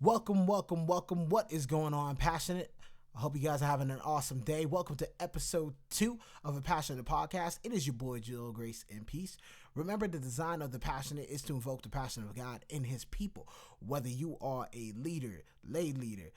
Welcome. What is going on, Passionate? I hope you guys are having an awesome day. Welcome to episode 2 of the Passionate Podcast. It is your boy, Jill, Grace, and Peace. Remember, the design of the Passionate is to invoke the passion of God in His people. Whether you are a leader, lay leader,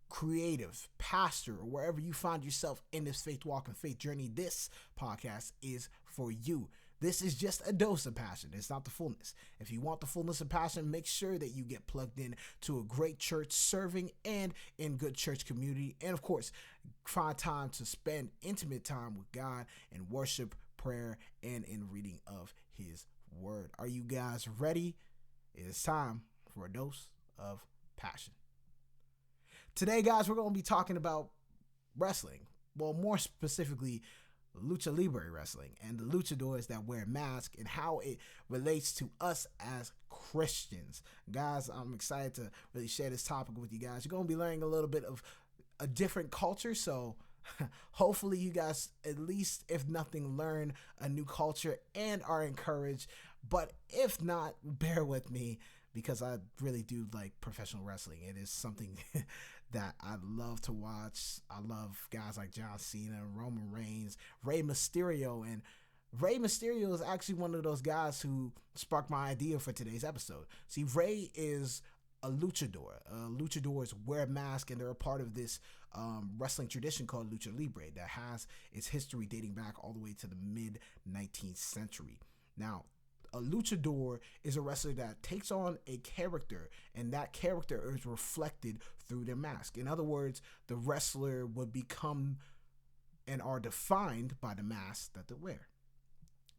creative, pastor, or wherever you find yourself in this faith walk and faith journey, this podcast is for you. This is just a dose of passion. It's not the fullness. If you want the fullness of passion, make sure that you get plugged in to a great church serving and in good church community. And of course, find time to spend intimate time with God in worship, prayer, and in reading of His Word. Are you guys ready? It is time for a dose of passion. Today, guys, we're going to be talking about wrestling. Well, more specifically, Lucha Libre wrestling and the luchadors that wear masks and how it relates to us as Christians. Guys, I'm excited to really share this topic with you guys. You're going to be learning a little bit of a different culture, so hopefully you guys, at least if nothing, learn a new culture and are encouraged. But if not, bear with me, because I really do like professional wrestling. It is something that I love to watch. I love guys like John Cena, Roman Reigns, Rey Mysterio. And Rey Mysterio is actually one of those guys who sparked my idea for today's episode. See, Rey is a luchador. Luchadors wear masks, and they're a part of this wrestling tradition called Lucha Libre that has its history dating back all the way to the mid-19th century. Now, a luchador is a wrestler that takes on a character, and that character is reflected through their mask. In other words, the wrestler would become and are defined by the mask that they wear.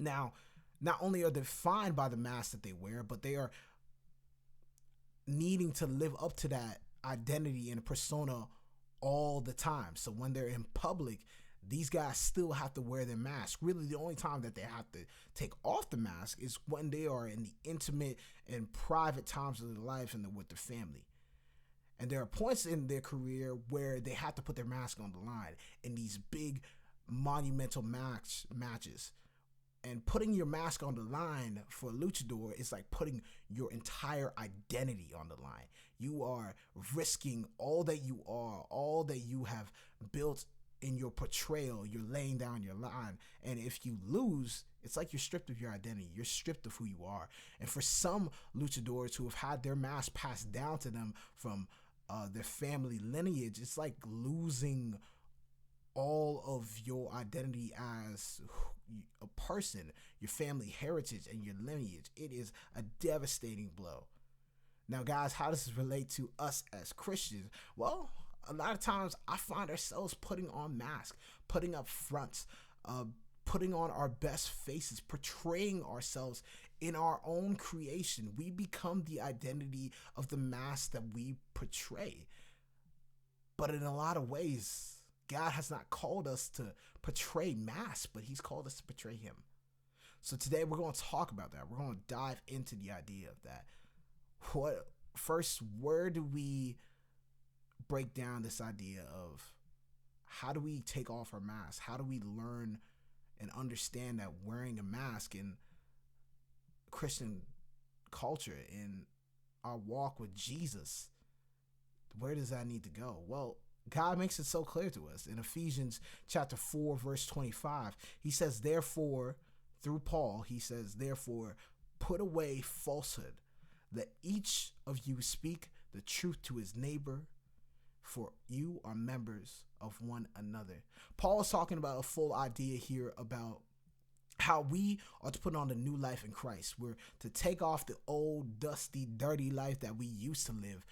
Now, not only are they defined by the mask that they wear, but they are needing to live up to that identity and persona all the time. So when they're in public, these guys still have to wear their mask. Really, the only time that they have to take off the mask is when they are in the intimate and private times of their life and they're with their family. And there are points in their career where they have to put their mask on the line in these big monumental matches. And putting your mask on the line for a luchador is like putting your entire identity on the line. You are risking all that you are, all that you have built in your portrayal. You're laying down your line, and if you lose, it's like you're stripped of your identity. You're stripped of who you are. And for some luchadors who have had their mask passed down to them from their family lineage, it's like losing all of your identity as a person, your family heritage, and your lineage. It is a devastating blow. Now, guys, how does this relate to us as Christians? Well, a lot of times I find ourselves putting on masks, putting up fronts, putting on our best faces, portraying ourselves in our own creation. We become the identity of the mask that we portray. But in a lot of ways, God has not called us to portray masks, but He's called us to portray Him. So today we're going to talk about that. We're going to dive into the idea of that. Where do we break down this idea of how do we take off our mask? How do we learn and understand that wearing a mask in Christian culture, in our walk with Jesus, where does that need to go? Well, God makes it so clear to us. In Ephesians chapter 4, verse 25, He says, therefore, through Paul, He says, therefore, put away falsehood. Let each of you speak the truth to his neighbor, for you are members of one another. Paul is talking about a full idea here about how we are to put on the new life in Christ. We're to take off the old, dusty, dirty life that we used to live.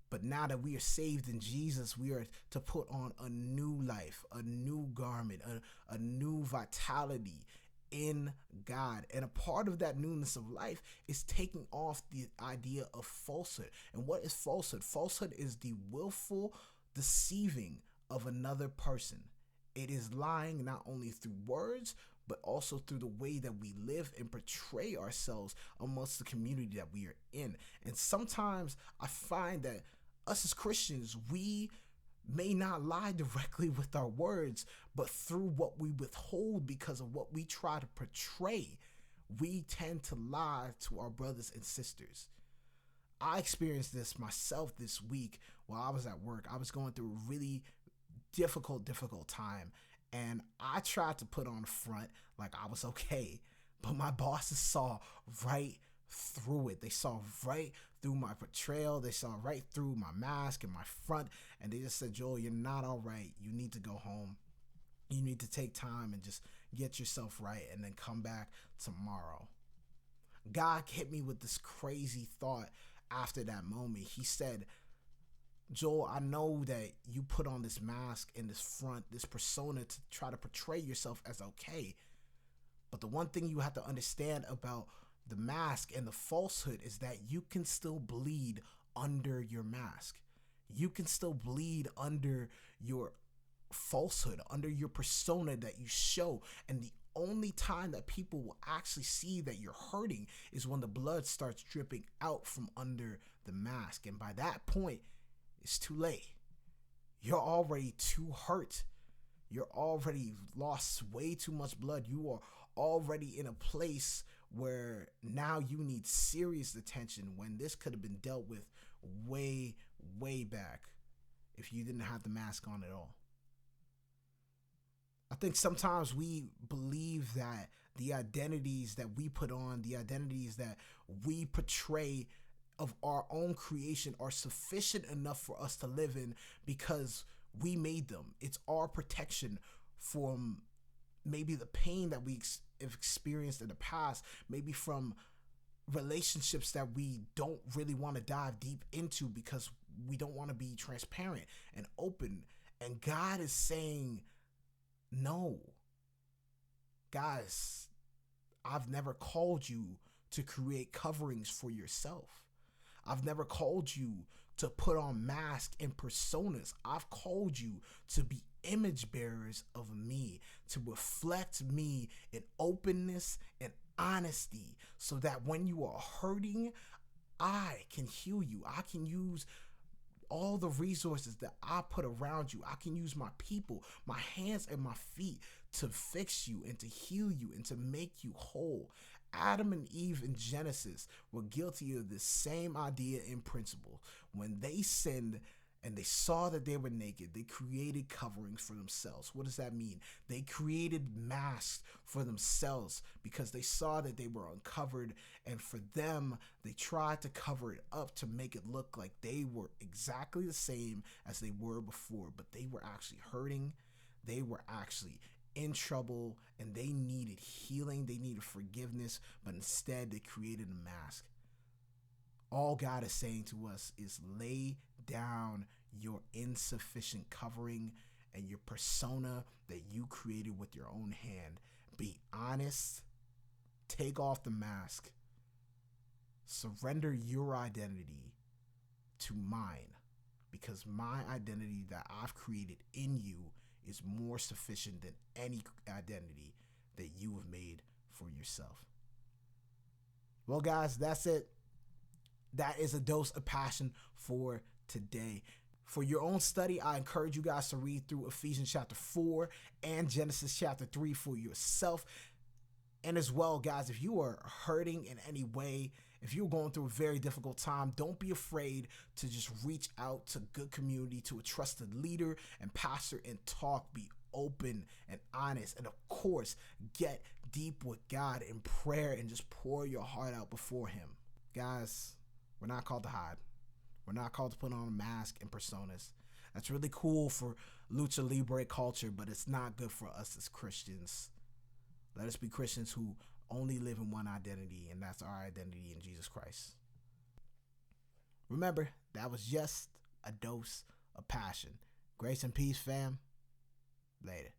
But now that we are saved in Jesus, we are to put on a new life, a new garment, a new vitality in God. And a part of that newness of life is taking off the idea of falsehood. And what is falsehood? Falsehood is the willful deceiving of another person. It is lying not only through words, but also through the way that we live and portray ourselves amongst the community that we are in. And sometimes I find that us as Christians, we may not lie directly with our words, but through what we withhold because of what we try to portray, we tend to lie to our brothers and sisters. I experienced this myself this week while I was at work. I was going through a really difficult time, and I tried to put on a front like I was okay, but my bosses saw right through it. They saw right through my portrayal. They saw right through my mask and my front, and they just said, Joel, you're not all right. You need to go home. You need to take time and just get yourself right and then come back tomorrow. God hit me with this crazy thought after that moment. He said, Joel, I know that you put on this mask and this front, this persona to try to portray yourself as okay. But the one thing you have to understand about the mask and the falsehood is that you can still bleed under your mask. You can still bleed under your falsehood, under your persona that you show. And the only time that people will actually see that you're hurting is when the blood starts dripping out from under the mask. And by that point, it's too late. You're already too hurt. You're already lost way too much blood. You are already in a place where now you need serious attention, when this could have been dealt with way back if you didn't have the mask on at all. I think sometimes we believe that the identities that we put on, the identities that we portray of our own creation, are sufficient enough for us to live in because we made them. It's our protection from maybe the pain that we have experienced in the past, maybe from relationships that we don't really want to dive deep into because we don't want to be transparent and open. And God is saying, no, guys, I've never called you to create coverings for yourself. I've never called you to put on masks and personas. I've called you to be image bearers of me, to reflect me in openness and honesty, so that when you are hurting, I can heal you. I can use all the resources that I put around you. I can use my people, my hands and my feet to fix you and to heal you and to make you whole. Adam and Eve in Genesis were guilty of the same idea in principle. When they sinned and they saw that they were naked, they created coverings for themselves. What does that mean? They created masks for themselves because they saw that they were uncovered, and for them, they tried to cover it up to make it look like they were exactly the same as they were before, but they were actually hurting. They were actually in trouble, and they needed healing. They needed forgiveness, but instead they created a mask. All God is saying to us is lay down your insufficient covering and your persona that you created with your own hand. Be honest. Take off the mask. Surrender your identity to mine, because my identity that I've created in you is more sufficient than any identity that you have made for yourself. Well, guys, that's it. That is a dose of passion for today. For your own study, I encourage you guys to read through Ephesians chapter 4 and Genesis chapter 3 for yourself. And as well, guys, if you are hurting in any way, if you're going through a very difficult time, don't be afraid to just reach out to good community, to a trusted leader and pastor, and talk. Be open and honest. And of course, get deep with God in prayer and just pour your heart out before him. Guys, we're not called to hide. We're not called to put on a mask and personas. That's really cool for Lucha Libre culture, but it's not good for us as Christians. Let us be Christians who only live in one identity, and that's our identity in Jesus Christ. Remember, that was just a dose of passion. Grace and peace, fam. Later.